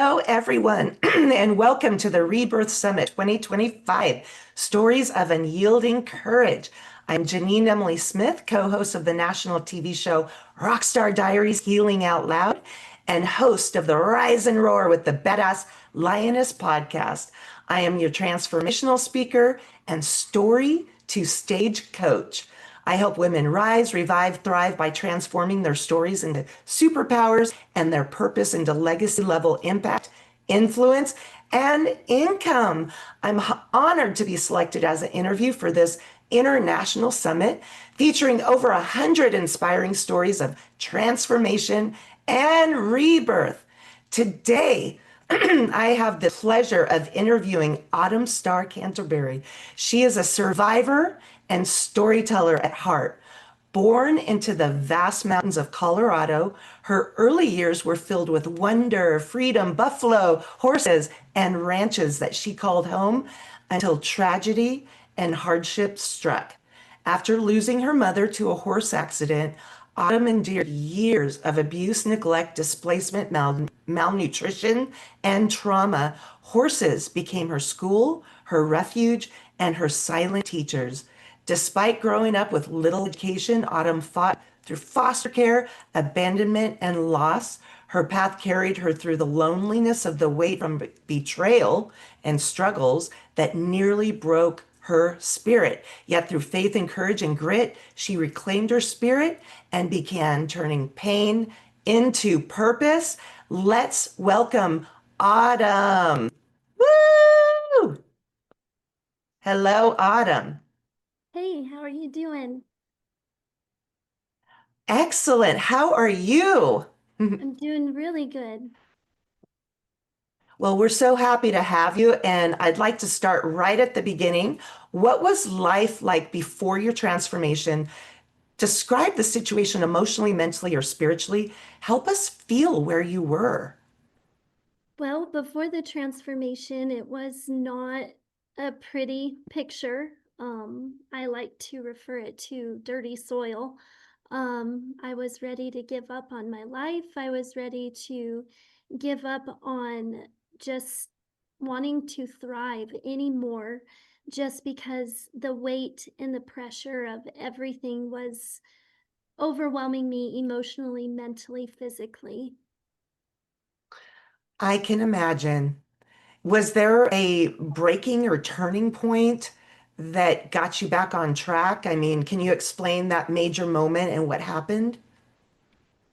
Hello, everyone, and welcome to the Rebirth Summit 2025 Stories of Unyielding Courage. I'm Janine Emily Smith, co host of the national TV show Rockstar Diaries Healing Out Loud, and host of the Rise and Roar with the Badass Lioness podcast. I am your transformational speaker and story to stage coach. I help women rise, revive, thrive by transforming their stories into superpowers and their purpose into legacy level impact, influence, and income. I'm honored to be selected as an interview for this international summit featuring over 100 inspiring stories of transformation and rebirth. Today, I have the pleasure of interviewing Autumn Star Canterbury. She is a survivor and storyteller at heart. Born into the vast mountains of Colorado, her early years were filled with wonder, freedom, buffalo, horses, and ranches that she called home until tragedy and hardship struck. After losing her mother to a horse accident, Autumn endured years of abuse, neglect, displacement, malnutrition, and trauma. Horses became her school, her refuge, and her silent teachers. Despite growing up with little education, Autumn fought through foster care, abandonment, and loss. Her path carried her through the loneliness of the weight from betrayal and struggles that nearly broke her spirit. Yet through faith and courage and grit, she reclaimed her spirit and began turning pain into purpose. Let's welcome Autumn. Woo! Hello, Autumn. Hey, how are you doing? Excellent. How are you? I'm doing really good. Well, we're so happy to have you, and I'd like to start right at the beginning. What was life like before your transformation? Describe the situation emotionally, mentally, or spiritually. Help us feel where you were. Well, before the transformation, it was not a pretty picture. I like to refer it to dirty soil. I was ready to give up on my life. I was ready to give up on just wanting to thrive anymore, just because the weight and the pressure of everything was overwhelming me emotionally, mentally, physically. I can imagine. Was there a breaking or turning point that got you back on track? I mean, can you explain that major moment and what happened?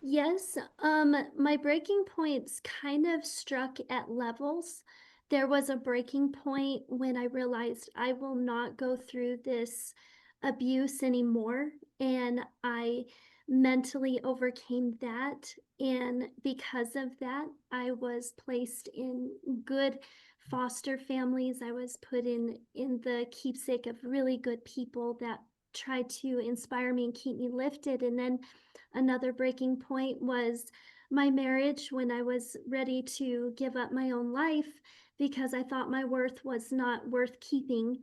Yes, my breaking points kind of struck at levels. There was a breaking point when I realized I will not go through this abuse anymore, and I mentally overcame that. And because of that, I was placed in good foster families. I was put in the keepsake of really good people that tried to inspire me and keep me lifted. And then another breaking point was my marriage, when I was ready to give up my own life because I thought my worth was not worth keeping.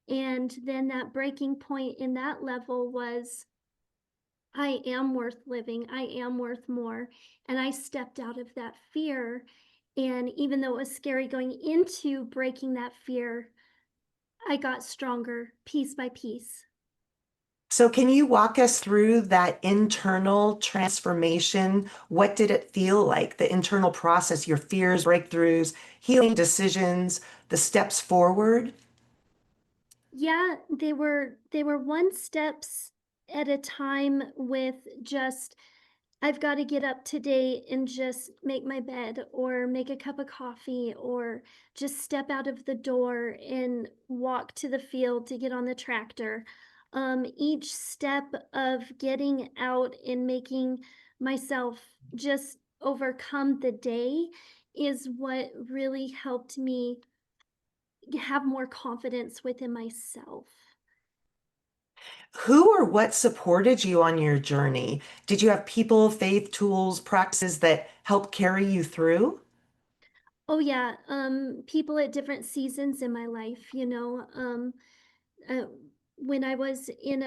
And then that breaking point in that level was I am worth living, I am worth more. And I stepped out of that fear. And even though it was scary going into breaking that fear, I got stronger piece by piece. So, can you walk us through that internal transformation? What did it feel like? The internal process, your fears, breakthroughs, healing decisions, the steps forward? Yeah, they were one steps at a time with just I've got to get up today and just make my bed or make a cup of coffee or just step out of the door and walk to the field to get on the tractor. Each step of getting out and making myself just overcome the day is what really helped me have more confidence within myself. Who or what supported you on your journey? Did you have people, faith, tools, practices that helped carry you through? Oh yeah, people at different seasons in my life, uh, when I was in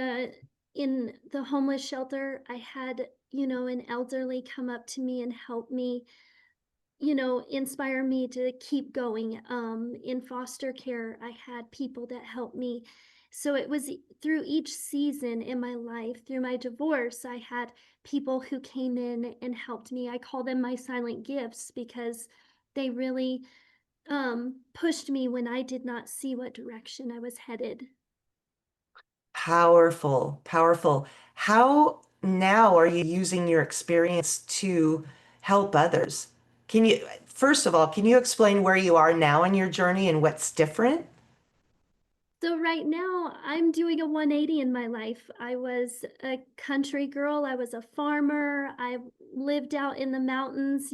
the homeless shelter, I had, an elderly come up to me and help me inspire me to keep going. In foster care, I had people that helped me. So it was through each season in my life. Through my divorce, I had people who came in and helped me. I call them my silent gifts because they really pushed me when I did not see what direction I was headed. Powerful, powerful. How now are you using your experience to help others? First of all, can you explain where you are now in your journey and what's different? So right now, I'm doing a 180 in my life. I was a country girl. I was a farmer. I lived out in the mountains,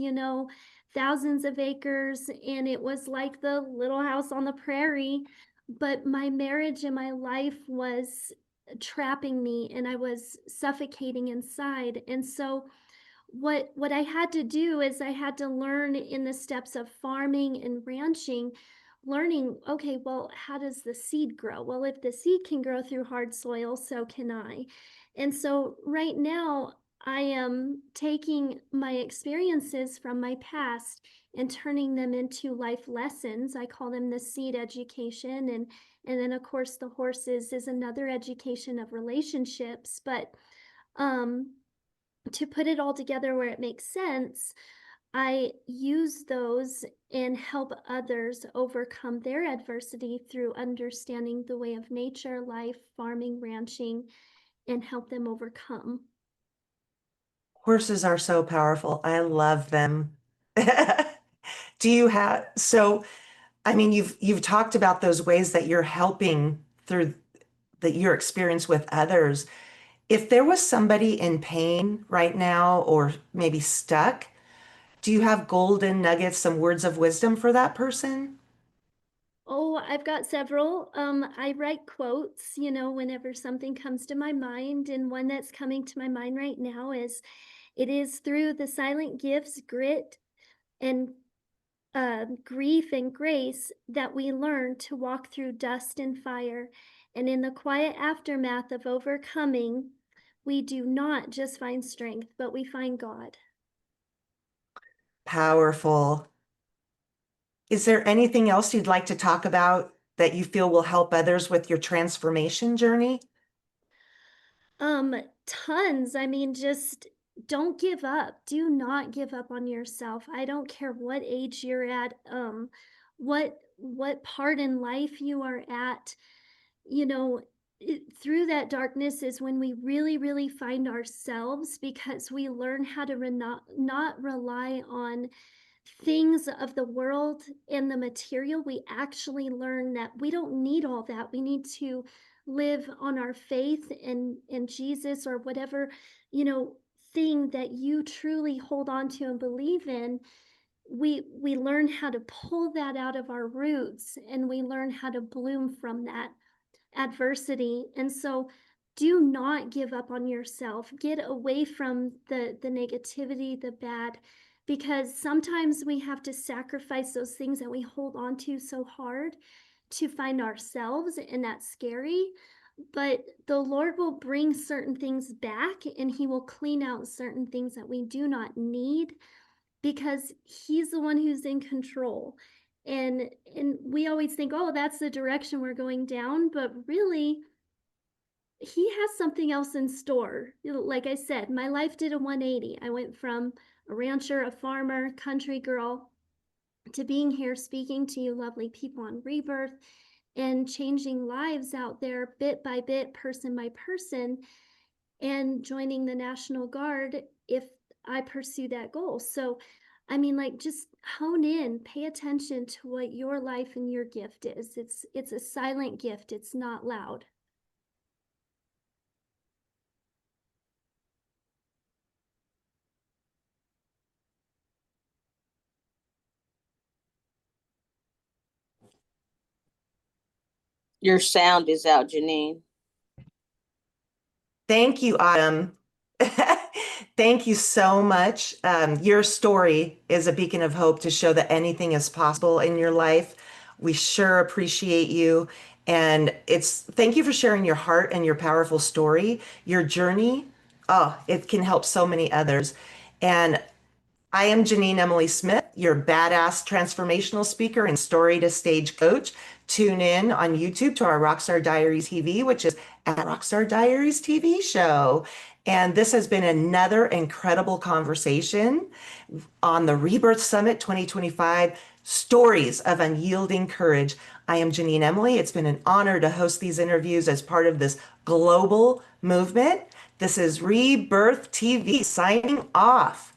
thousands of acres, and it was like the little house on the prairie. But my marriage and my life was trapping me, and I was suffocating inside. And so what I had to do is I had to learn in the steps of farming and ranching, learning, okay, well, how does the seed grow? Well, if the seed can grow through hard soil, so can I. And so right now, I am taking my experiences from my past and turning them into life lessons. I call them the seed education. And then of course the horses is another education of relationships. But um to put it all together where it makes sense, I use those and help others overcome their adversity through understanding the way of nature, life, farming, ranching, and help them overcome. Horses are so powerful. I love them. Do you have, so, I mean, you've talked about those ways that you're helping through your experience with others. If there was somebody in pain right now or maybe stuck, do you have golden nuggets, some words of wisdom for that person? Oh, I've got several. I write quotes, whenever something comes to my mind. And one that's coming to my mind right now is, it is through the silent gifts, grit, and grief and grace that we learn to walk through dust and fire. And in the quiet aftermath of overcoming, we do not just find strength, but we find God. Powerful. Is there anything else you'd like to talk about that you feel will help others with your transformation journey? Um, Tons. I mean, just don't give up. Do not give up on yourself. I don't care what age you're at, what part in life you are at. you know Through that darkness is when we really really find ourselves, because we learn how to not rely on things of the world and the material. We actually learn that we don't need all that. We need to live on our faith in Jesus, or whatever you know thing that you truly hold on to and believe in. We learn how to pull that out of our roots, and we learn how to bloom from that adversity. And so do not give up on yourself. Get away from the negativity, the bad, because sometimes we have to sacrifice those things that we hold on to so hard to find ourselves, and that's scary. But the Lord will bring certain things back, and he will clean out certain things that we do not need, because he's the one who's in control. And we always think, oh, that's the direction we're going down, but really he has something else in store. Like I said, my life did a 180. I went from a rancher, a farmer, country girl, to being here speaking to you lovely people on Rebirth and changing lives out there bit by bit, person by person, and joining the National Guard if I pursue that goal. So, I mean, like, just hone in, pay attention to what your life and your gift is. It's a silent gift. It's not loud. Your sound is out, Janine. Thank you, Autumn. Thank you so much. Your story is a beacon of hope to show that anything is possible in your life. We sure appreciate you. And thank you for sharing your heart and your powerful story, your journey. Oh, it can help so many others. And I am Janine Emily Smith. your badass transformational speaker and story to stage coach. Tune in on YouTube to our Rockstar Diaries TV, which is at Rockstar Diaries TV show. And this has been another incredible conversation on the Rebirth Summit 2025, Stories of Unyielding Courage. I am Janine Emily. It's been an honor to host these interviews as part of this global movement. This is Rebirth TV signing off.